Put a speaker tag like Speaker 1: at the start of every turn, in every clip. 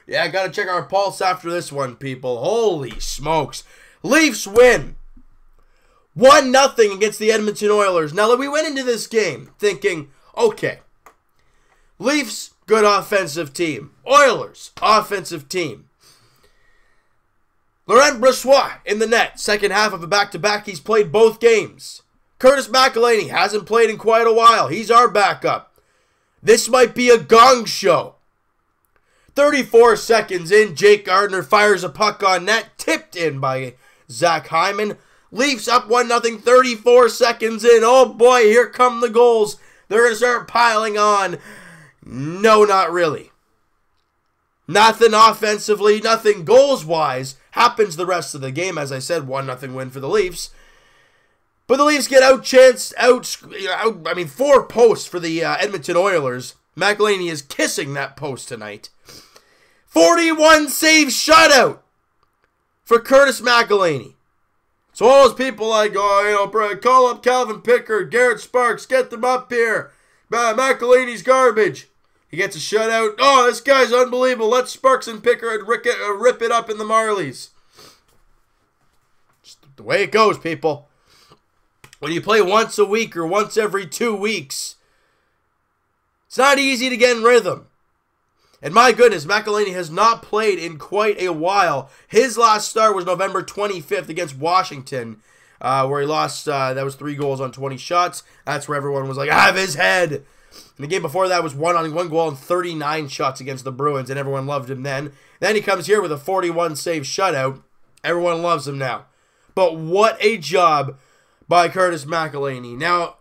Speaker 1: Yeah, I gotta check our pulse after this one, people. Holy smokes. Leafs win 1-0 against the Edmonton Oilers. Now, we went into this game thinking, okay, Leafs, good offensive team. Oilers, offensive team. Laurent Brossoit in the net. Second half of a back-to-back. He's played both games. Curtis McElhinney hasn't played in quite a while. He's our backup. This might be a gong show. 34 seconds in, Jake Gardiner fires a puck on net. Tipped in by Zach Hyman. Leafs up 1-0, 34 seconds in. Oh boy, here come the goals. They're going to start piling on. No, not really. Nothing offensively, nothing goals-wise happens the rest of the game. As I said, 1-0 win for the Leafs. But the Leafs get outchanced, 4 posts for the Edmonton Oilers. McElhinney is kissing that post tonight. 41 save shutout for Curtis McElhinney. So all those people like, call up Calvin Pickard, Garrett Sparks, get them up here. McElhinney's garbage. He gets a shutout. Oh, this guy's unbelievable. Let Sparks and Pickard rip it up in the Marlies. Just the way it goes, people. When you play once a week or once every 2 weeks, it's not easy to get in rhythm. And my goodness, McElhinney has not played in quite a while. His last start was November 25th against Washington, where he lost, that was 3 goals on 20 shots. That's where everyone was like, have his head. And the game before that was 1 goal and 39 shots against the Bruins, and everyone loved him then. Then he comes here with a 41 save shutout. Everyone loves him now. But what a job by Curtis McElhinney. Now,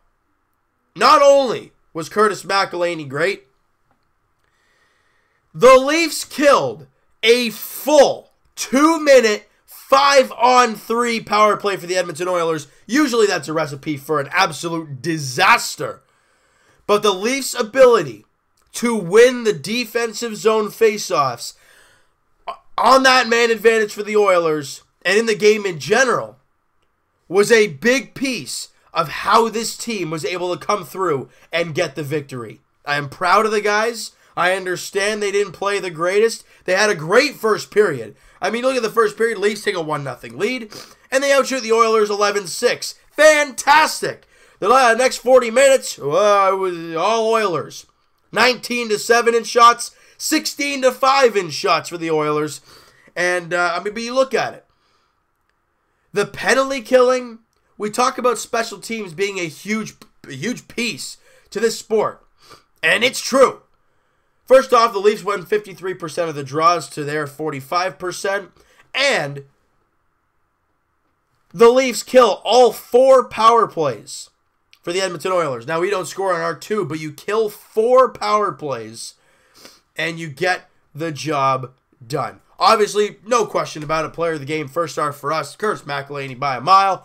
Speaker 1: not only was Curtis McElhinney great, the Leafs killed a full 2-minute 5-on-3 power play for the Edmonton Oilers. Usually that's a recipe for an absolute disaster. But the Leafs' ability to win the defensive zone faceoffs on that man advantage for the Oilers and in the game in general was a big piece of how this team was able to come through and get the victory. I am proud of the guys. I understand they didn't play the greatest. They had a great first period. I mean, look at the first period. Leafs take a 1-0 lead, and they outshoot the Oilers 11-6. Fantastic. The next 40 minutes, it was all Oilers. 19-7 in shots, 16-5 in shots for the Oilers. And, but you look at it. The penalty killing, we talk about special teams being a huge piece to this sport. And it's true. First off, the Leafs won 53% of the draws to their 45%. And the Leafs kill all 4 power plays for the Edmonton Oilers. Now, we don't score on our 2, but you kill 4 power plays, and you get the job done. Obviously, no question about it, player of the game, first star for us, Curtis McElhinney by a mile.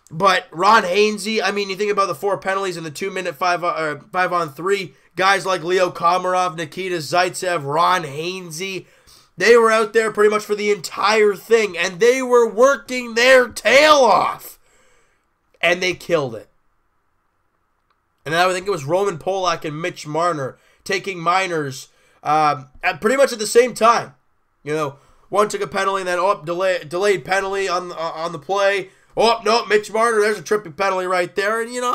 Speaker 1: But Ron Hainsey, I mean, you think about the 4 penalties in the 2-minute 5-on-3, guys like Leo Komarov, Nikita Zaitsev, Ron Hainsey, they were out there pretty much for the entire thing, and they were working their tail off. And they killed it. And then I think it was Roman Polak and Mitch Marner taking minors at pretty much at the same time. You know, one took a penalty and then delayed penalty on the play. Oh, no, Mitch Marner, there's a tripping penalty right there. And, you know,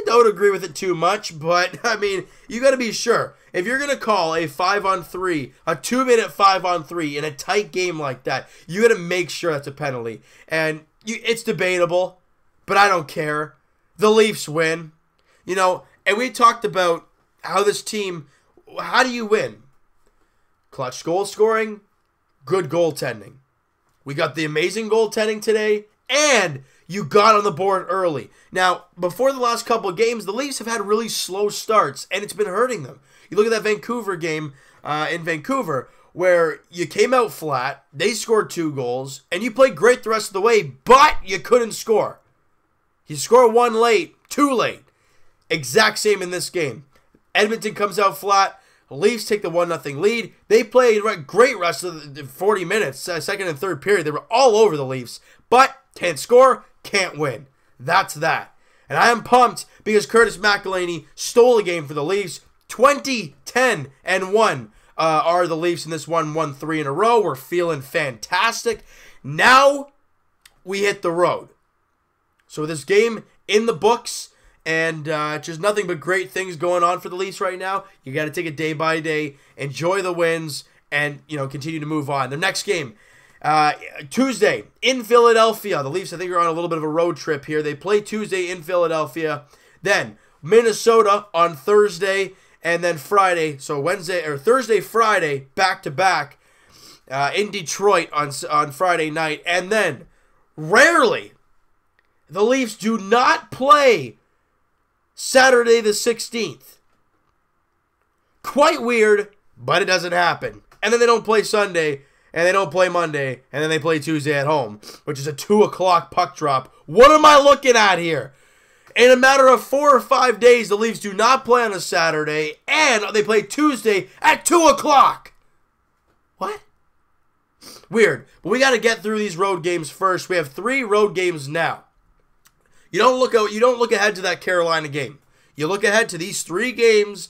Speaker 1: don't agree with it too much. But, I mean, you got to be sure. If you're going to call a 5-on-3, a 2-minute 5-on-3 in a tight game like that, you got to make sure that's a penalty. And it's debatable, but I don't care. The Leafs win. You know, and we talked about how this team, how do you win? Clutch goal scoring, good goaltending. We got the amazing goaltending today, and you got on the board early. Now, before the last couple of games, the Leafs have had really slow starts, and it's been hurting them. You look at that Vancouver game in Vancouver, where you came out flat, they scored 2 goals, and you played great the rest of the way, but you couldn't score. You score 1 late, 2 late. Exact same in this game. Edmonton comes out flat. Leafs take the 1-0 lead. They played great rest of the 40 minutes, second and third period. They were all over the Leafs, but can't score, can't win. That's that. And I am pumped because Curtis McElhinney stole a game for the Leafs. 20-10-1 are the Leafs in this one, won 3 in a row. We're feeling fantastic. Now we hit the road. So this game in the books, and just nothing but great things going on for the Leafs right now. You got to take it day by day, enjoy the wins, and continue to move on. The next game, Tuesday in Philadelphia. The Leafs, I think, are on a little bit of a road trip here. They play Tuesday in Philadelphia. Then Minnesota on Thursday, and then Friday. So Thursday, Friday, back to back in Detroit on Friday night, and then rarely the Leafs do not play Saturday the 16th. Quite weird, but it doesn't happen. And then they don't play Sunday, and they don't play Monday, and then they play Tuesday at home, which is a 2 o'clock puck drop. What am I looking at here? In a matter of 4 or 5 days, the Leafs do not play on a Saturday, and they play Tuesday at 2 o'clock. What? Weird. But we got to get through these road games first. We have 3 road games now. You don't look ahead to that Carolina game. You look ahead to these 3 games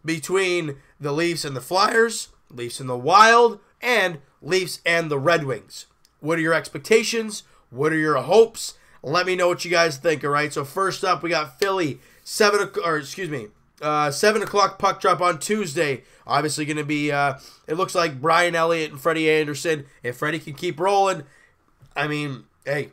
Speaker 1: between the Leafs and the Flyers, Leafs and the Wild, and Leafs and the Red Wings. What are your expectations? What are your hopes? Let me know what you guys think, all right? So first up, we got Philly, 7 o'clock puck drop on Tuesday. Obviously going to be, it looks like Brian Elliott and Freddie Anderson. If Freddie can keep rolling, I mean, hey,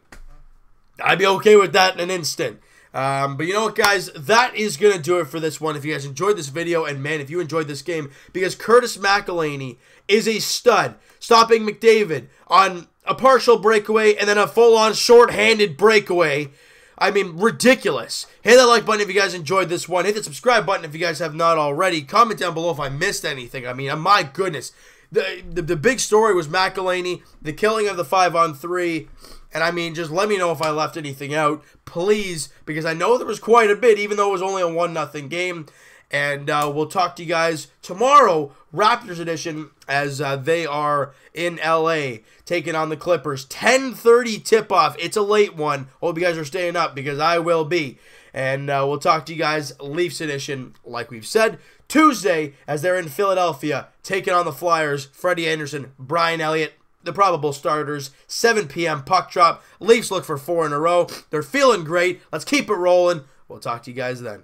Speaker 1: I'd be okay with that in an instant. But you know what, guys? That is going to do it for this one. If you guys enjoyed this video, and man, if you enjoyed this game, because Curtis McElhinney is a stud, stopping McDavid on a partial breakaway and then a full-on short-handed breakaway. I mean, ridiculous. Hit that like button if you guys enjoyed this one. Hit the subscribe button if you guys have not already. Comment down below if I missed anything. I mean, my goodness. The big story was McElhinney, the killing of the 5-on-3. And I mean, just let me know if I left anything out, please, because I know there was quite a bit, even though it was only a 1-0 game. And we'll talk to you guys tomorrow, Raptors edition, as they are in LA taking on the Clippers. 10:30 tip-off. It's a late one. Hope you guys are staying up, because I will be. And we'll talk to you guys Leafs edition, like we've said, Tuesday, as they're in Philadelphia taking on the Flyers. Freddie Anderson, Brian Elliott, the probable starters. 7 p.m. puck drop. Leafs look for 4 in a row. They're feeling great. Let's keep it rolling. We'll talk to you guys then.